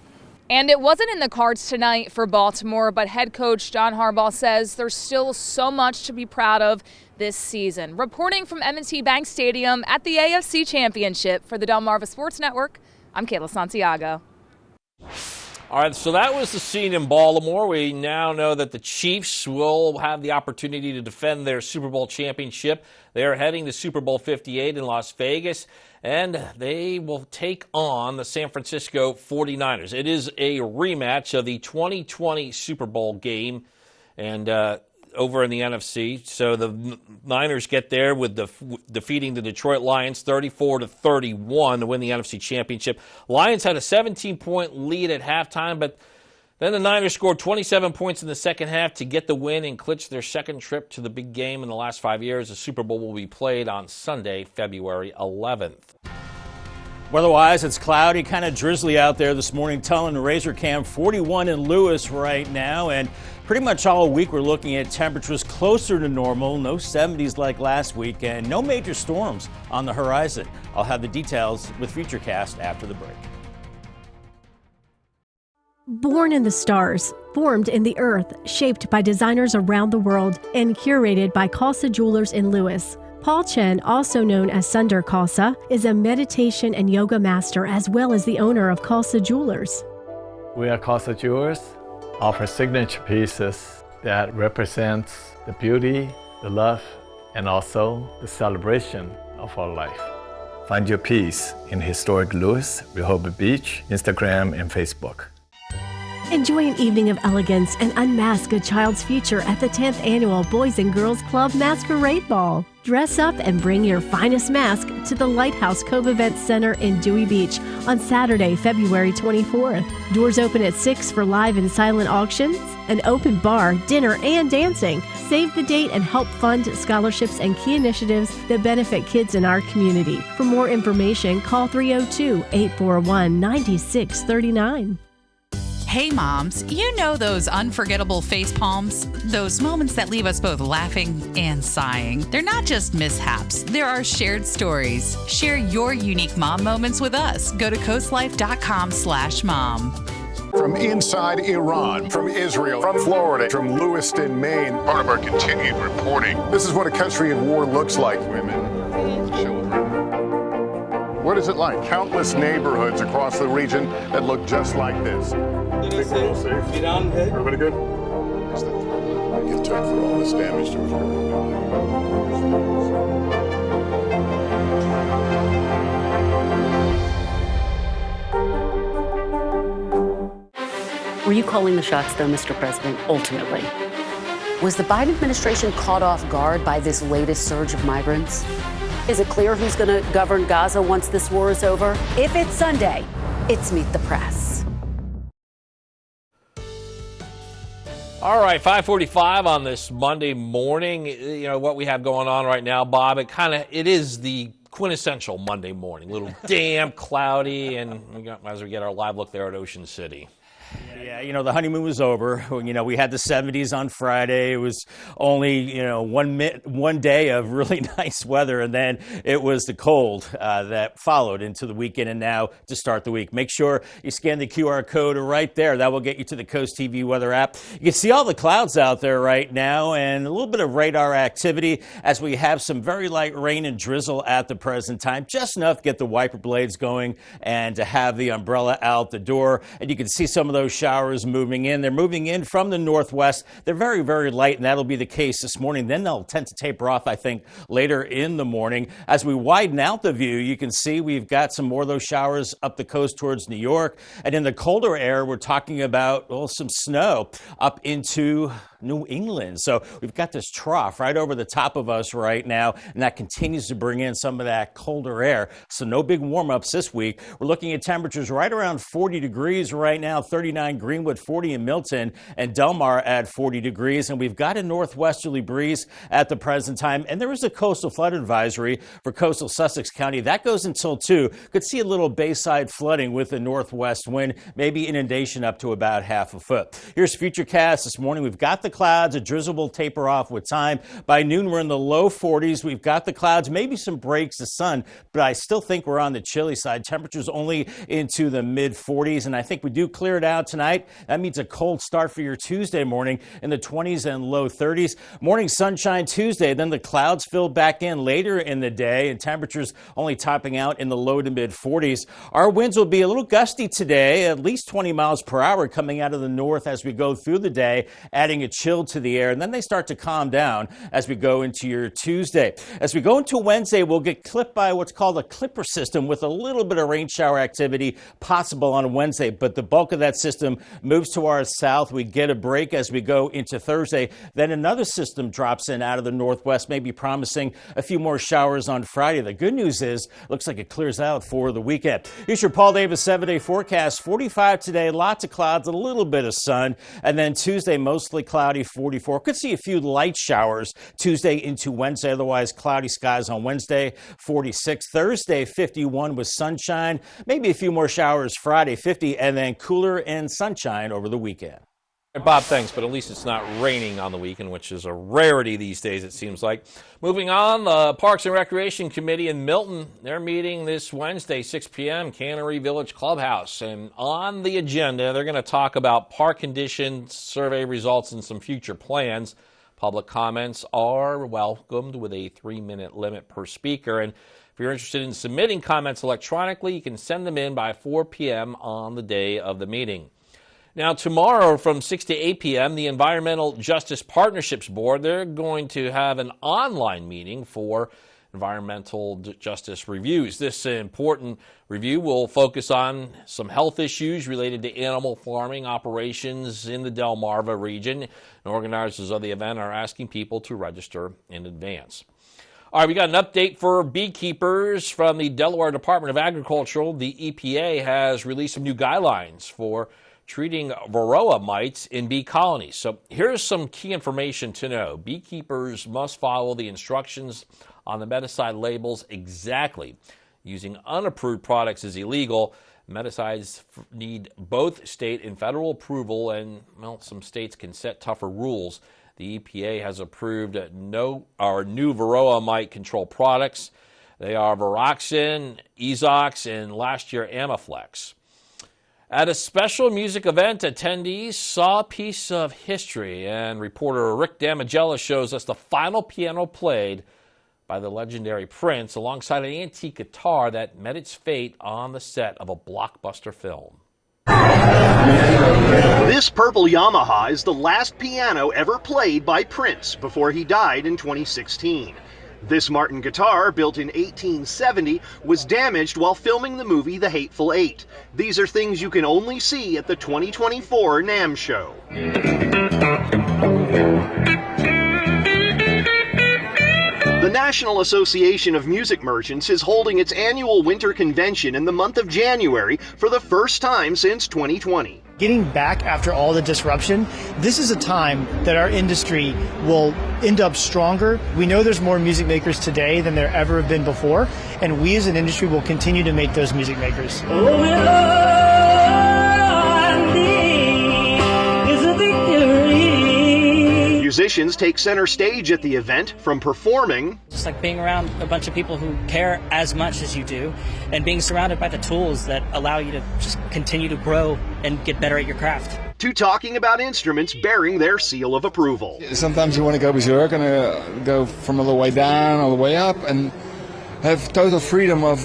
And it wasn't in the cards tonight for Baltimore, but head coach John Harbaugh says there's still so much to be proud of this season. Reporting from M&T Bank Stadium at the AFC Championship for the Delmarva Sports Network, I'm Kayla Santiago. All right, so that was the scene in Baltimore. We now know that the Chiefs will have the opportunity to defend their Super Bowl championship. They are heading to Super Bowl 58 in Las Vegas, and they will take on the San Francisco 49ers. It is a rematch of the 2020 Super Bowl game, and over in the NFC. So the Niners get there with defeating the Detroit Lions 34-31 to win the NFC Championship. Lions had a 17-point lead at halftime, but then the Niners scored 27 points in the second half to get the win and clinch their second trip to the big game in the last 5 years. The Super Bowl will be played on Sunday, February 11th. Weather-wise, it's cloudy, kind of drizzly out there this morning. Telling Razor Cam 41 in Lewis right now, and pretty much all week we're looking at temperatures closer to normal. No 70s like last week, and no major storms on the horizon. I'll have the details with Futurecast after the break. Born in the stars, formed in the earth, shaped by designers around the world, and curated by Khalsa Jewelers in Lewis. Paul Chen, also known as Sundar Khalsa, is a meditation and yoga master as well as the owner of Khalsa Jewelers. We at Khalsa Jewelers offer signature pieces that represents the beauty, the love, and also the celebration of our life. Find your piece in historic Lewis, Rehoboth Beach, Instagram, and Facebook. Enjoy an evening of elegance and unmask a child's future at the 10th Annual Boys and Girls Club Masquerade Ball. Dress up and bring your finest mask to the Lighthouse Cove Event Center in Dewey Beach on Saturday, February 24th. Doors open at 6 for live and silent auctions, an open bar, dinner, and dancing. Save the date and help fund scholarships and key initiatives that benefit kids in our community. For more information, call 302-841-9639. Hey moms, you know those unforgettable face palms? Those moments that leave us both laughing and sighing. They're not just mishaps, there are shared stories. Share your unique mom moments with us. Go to coastlife.com/mom. From inside Iran, from Israel, from Florida, from Lewiston, Maine. Part of our continued reporting. This is what a country in war looks like. Women, children. What is it like? Countless neighborhoods across the region that look just like this. Everybody good? Get took for all this damage to Were you calling the shots, though, Mr. President, ultimately? Was the Biden administration caught off guard by this latest surge of migrants? Is it clear who's going to govern Gaza once this war is over? If it's Sunday, it's Meet the Press. All right, 5:45 on this Monday morning. You know what we have going on right now, Bob. It is the quintessential Monday morning. A little damp, cloudy, and as we get our live look there at Ocean City. Yeah, you know, the honeymoon was over. You know, we had the 70s on Friday. It was only, one day of really nice weather, and then it was the cold that followed into the weekend and now to start the week. Make sure you scan the QR code right there. That will get you to the CoastTV weather app. You can see all the clouds out there right now and a little bit of radar activity as we have some very light rain and drizzle at the present time, just enough to get the wiper blades going and to have the umbrella out the door. And you can see some of those showers moving in. They're moving in from the northwest. They're very, very light, and that'll be the case this morning. Then they'll tend to taper off, I think, later in the morning. As we widen out the view, you can see we've got some more of those showers up the coast towards New York. And in the colder air, we're talking about, some snow up into New England. So we've got this trough right over the top of us right now, and that continues to bring in some of that colder air. So no big warm-ups this week. We're looking at temperatures right around 40 degrees right now, 39 Greenwood, 40 in Milton, and Delmar at 40 degrees. And we've got a northwesterly breeze at the present time. And there is a coastal flood advisory for coastal Sussex County. That goes until 2. Could see a little bayside flooding with a northwest wind, maybe inundation up to about half a foot. Here's Futurecast this morning. We've got the clouds, a drizzle will taper off with time. By noon, we're in the low 40s. We've got the clouds, maybe some breaks of sun, but I still think we're on the chilly side. Temperatures only into the mid 40s, and I think we do clear it out tonight. That means a cold start for your Tuesday morning in the 20s and low 30s. Morning sunshine Tuesday, then the clouds fill back in later in the day, and temperatures only topping out in the low to mid 40s. Our winds will be a little gusty today, at least 20 miles per hour coming out of the north as we go through the day, adding a chill to the air, and then they start to calm down as we go into your Tuesday. As we go into Wednesday, we'll get clipped by what's called a clipper system with a little bit of rain shower activity possible on Wednesday, but the bulk of that system moves to our south. We get a break as we go into Thursday. Then another system drops in out of the northwest, maybe promising a few more showers on Friday. The good news is, looks like it clears out for the weekend. Here's your Paul Davis 7-day forecast. 45 today, lots of clouds, a little bit of sun, and then Tuesday mostly cloudy, 44. Could see a few light showers Tuesday into Wednesday, otherwise cloudy skies on Wednesday, 46. Thursday, 51 with sunshine, maybe a few more showers Friday, 50, and then cooler and sunshine over the weekend. Bob, thanks, but at least it's not raining on the weekend, which is a rarity these days, it seems like. Moving on, the Parks and Recreation Committee in Milton, they're meeting this Wednesday, 6 p.m., Cannery Village Clubhouse. And on the agenda, they're going to talk about park conditions, survey results, and some future plans. Public comments are welcomed with a 3-minute limit per speaker. And if you're interested in submitting comments electronically, you can send them in by 4 p.m. on the day of the meeting. Now, tomorrow from 6 to 8 p.m., the Environmental Justice Partnerships Board, they're going to have an online meeting for environmental justice reviews. This important review will focus on some health issues related to animal farming operations in the Delmarva region. And organizers of the event are asking people to register in advance. All right, we got an update for beekeepers from the Delaware Department of Agriculture. The EPA has released some new guidelines for treating varroa mites in bee colonies. So here's some key information to know. Beekeepers must follow the instructions on the medicide labels exactly. Using unapproved products is illegal. Medicides need both state and federal approval, and well, some states can set tougher rules. The EPA has approved new varroa mite control products. They are Viroxin, Ezox, and last year Amaflex. At a special music event, attendees saw a piece of history, and reporter Rick Damigella shows us the final piano played by the legendary Prince alongside an antique guitar that met its fate on the set of a blockbuster film. This purple Yamaha is the last piano ever played by Prince before he died in 2016. This Martin guitar, built in 1870, was damaged while filming the movie The Hateful Eight. These are things you can only see at the 2024 NAMM show. The National Association of Music Merchants is holding its annual winter convention in the month of January for the first time since 2020. Getting back after all the disruption, this is a time that our industry will end up stronger. We know there's more music makers today than there ever have been before, and we as an industry will continue to make those music makers. Musicians take center stage at the event, from performing, just like being around a bunch of people who care as much as you do, and being surrounded by the tools that allow you to just continue to grow and get better at your craft, to talking about instruments bearing their seal of approval. Sometimes you want to go berserk and go from a little way down all the way up and have total freedom of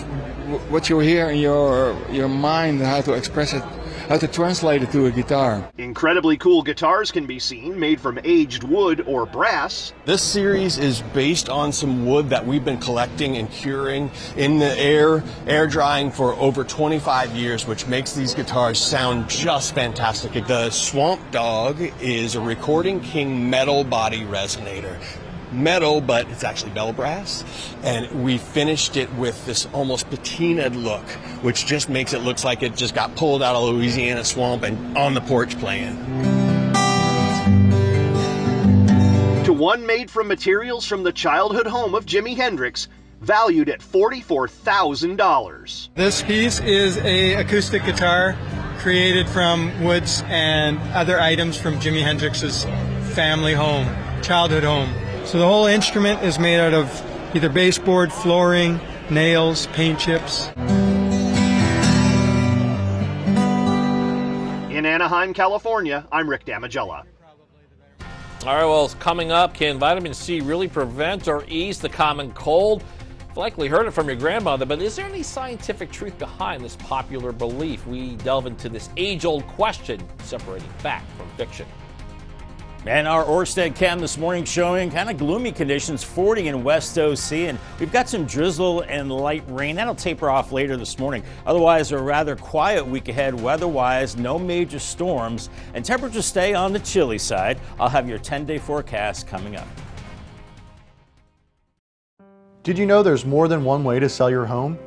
what you hear in your mind and how to express it, how to translate it to a guitar. Incredibly cool guitars can be seen, made from aged wood or brass. This series is based on some wood that we've been collecting and curing in the air drying for over 25 years, which makes these guitars sound just fantastic. The Swamp Dog is a Recording King metal body resonator. Metal, but it's actually bell brass, and we finished it with this almost patinaed look, which just makes it look like it just got pulled out of Louisiana swamp and on the porch playing. To one made from materials from the childhood home of Jimi Hendrix, valued at $44,000. This piece is an acoustic guitar created from woods and other items from Jimi Hendrix's family home, childhood home. So the whole instrument is made out of either baseboard, flooring, nails, paint chips. In Anaheim, California, I'm Rick Damigella. All right, well, coming up, can vitamin C really prevent or ease the common cold? You've likely heard it from your grandmother, but is there any scientific truth behind this popular belief? We delve into this age-old question, separating fact from fiction. And our Orsted cam this morning showing kind of gloomy conditions, 40 in West OC, and we've got some drizzle and light rain. That'll taper off later this morning. Otherwise, a rather quiet week ahead weather-wise, no major storms, and temperatures stay on the chilly side. I'll have your 10-day forecast coming up. Did you know there's more than one way to sell your home?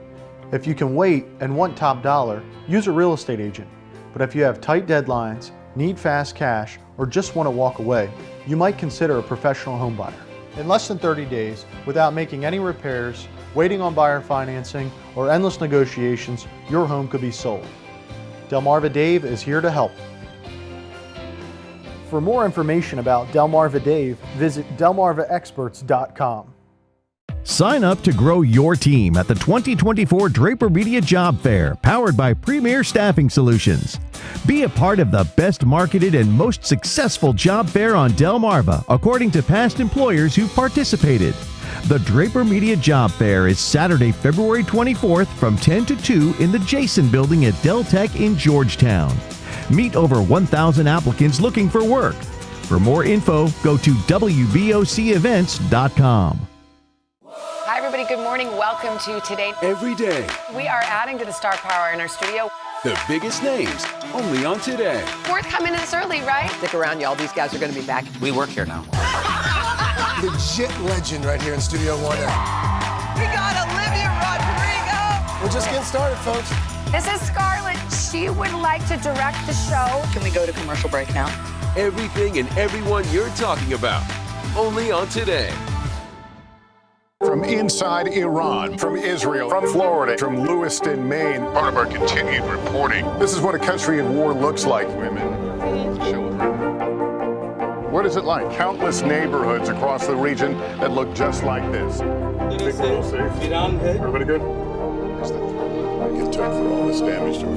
If you can wait and want top dollar, use a real estate agent. But if you have tight deadlines, need fast cash, or just want to walk away, you might consider a professional home buyer. In less than 30 days, without making any repairs, waiting on buyer financing, or endless negotiations, your home could be sold. Delmarva Dave is here to help. For more information about Delmarva Dave, visit delmarvaexperts.com. Sign up to grow your team at the 2024 Draper Media Job Fair, powered by Premier Staffing Solutions. Be a part of the best marketed and most successful job fair on Delmarva, according to past employers who participated. The Draper Media Job Fair is Saturday, February 24th from 10 to 2 in the Jason Building at Del Tech in Georgetown. Meet over 1,000 applicants looking for work. For more info, go to WBOCevents.com. Hi, everybody. Good morning. Welcome to Today. Every day, We are adding to the star power in our studio. the biggest names, only on Today. Worth coming to this early, right? Stick around, y'all. These guys are going to be back. We work here now. Legit legend right here in Studio 1A. We got Olivia Rodrigo. We're just getting started, folks. This is Scarlett. She would like to direct the show. Can we go to commercial break now? Everything and everyone you're talking about, only on Today. From inside Iran, from Israel, from Florida, from Lewiston, Maine, part of our continued reporting. This is what a country in war looks like. Women, children. What is it like? Countless neighborhoods across the region that look just like this. Think we're all safe? Everybody good? Get took for all this damage to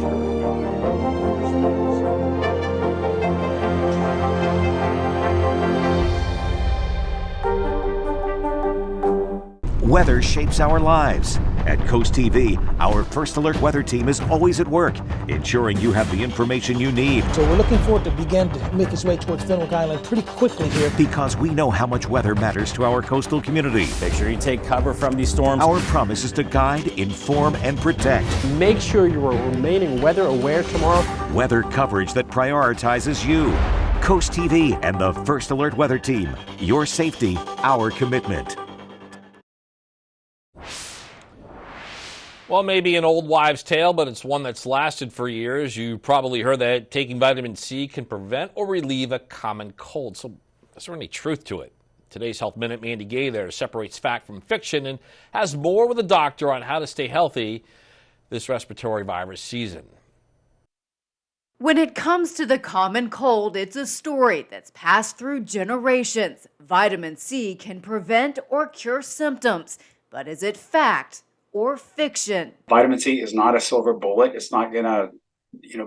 Weather shapes our lives. At CoastTV, our First Alert weather team is always at work, ensuring you have the information you need. So we're looking forward to begin to make its way towards Fenwick Island pretty quickly here. Because we know how much weather matters to our coastal community. Make sure you take cover from these storms. Our promise is to guide, inform, and protect. Make sure you are remaining weather aware tomorrow. Weather coverage that prioritizes you. CoastTV and the First Alert weather team. Your safety, our commitment. Well, maybe an old wives' tale, but it's one that's lasted for years. You probably heard that taking vitamin C can prevent or relieve a common cold. So is there any truth to it? Today's Health Minute, Mandy Gay there separates fact from fiction and has more with a doctor on how to stay healthy this respiratory virus season. When it comes to the common cold, it's a story that's passed through generations. Vitamin C can prevent or cure symptoms, but is it fact or fiction? Vitamin C is not a silver bullet. It's not going to,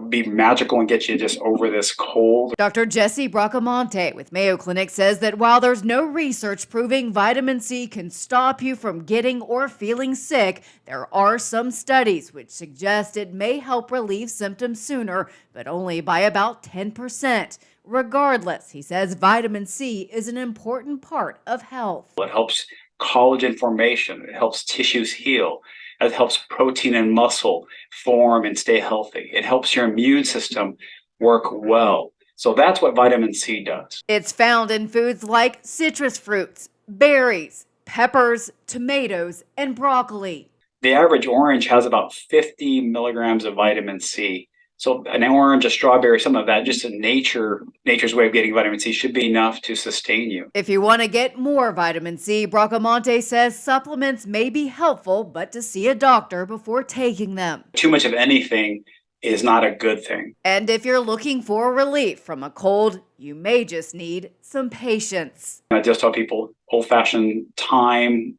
be magical and get you just over this cold. Dr. Jesse Bracamonte with Mayo Clinic says that while there's no research proving vitamin C can stop you from getting or feeling sick, there are some studies which suggest it may help relieve symptoms sooner, but only by about 10%. Regardless, he says vitamin C is an important part of health. It helps collagen formation. It helps tissues heal. It helps protein and muscle form and stay healthy. It helps your immune system work well. So that's what vitamin C does. It's found in foods like citrus fruits, berries, peppers, tomatoes, and broccoli. The average orange has about 50 milligrams of vitamin C. So an orange, a strawberry, some of that, just nature's way of getting vitamin C should be enough to sustain you. If you want to get more vitamin C, Bracamonte says supplements may be helpful, but to see a doctor before taking them. Too much of anything is not a good thing. And if you're looking for relief from a cold, you may just need some patience. I just tell people old-fashioned thyme,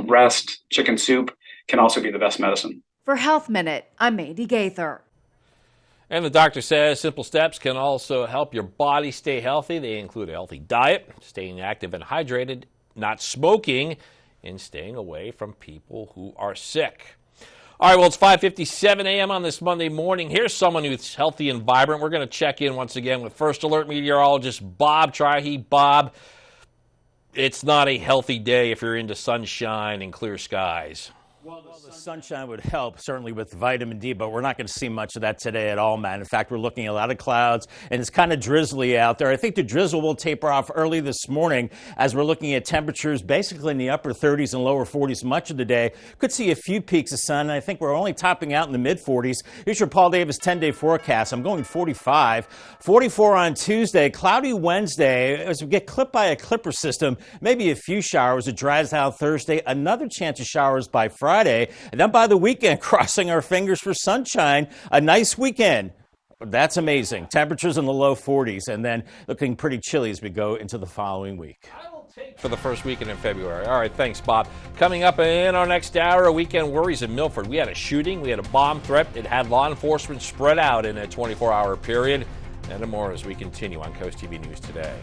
rest, chicken soup can also be the best medicine. For Health Minute, I'm Mandy Gaither. And the doctor says simple steps can also help your body stay healthy. They include a healthy diet, staying active and hydrated, not smoking, and staying away from people who are sick. All right, well, it's 5:57 a.m. on this Monday morning. Here's someone who's healthy and vibrant. We're going to check in once again with First Alert meteorologist Bob Trihey. Bob, it's not a healthy day if you're into sunshine and clear skies. Well, the sunshine would help, certainly with vitamin D, but we're not going to see much of that today at all, man. In fact, we're looking at a lot of clouds, and it's kind of drizzly out there. I think the drizzle will taper off early this morning as we're looking at temperatures basically in the upper 30s and lower 40s much of the day. Could see a few peaks of sun, and I think we're only topping out in the mid-40s. Here's your Paul Davis 10-day forecast. I'm going 45. 44 on Tuesday, cloudy Wednesday. As we get clipped by a clipper system, maybe a few showers. It dries out Thursday. Another chance of showers by Friday. And then by the weekend, crossing our fingers for sunshine, a nice weekend. That's amazing. Temperatures in the low 40s and then looking pretty chilly as we go into the following week. For the first weekend in February. All right, thanks, Bob. Coming up in our next hour, weekend worries in Milford. We had a shooting. We had a bomb threat. It had law enforcement spread out in a 24-hour period. And more as we continue on Coast TV News Today.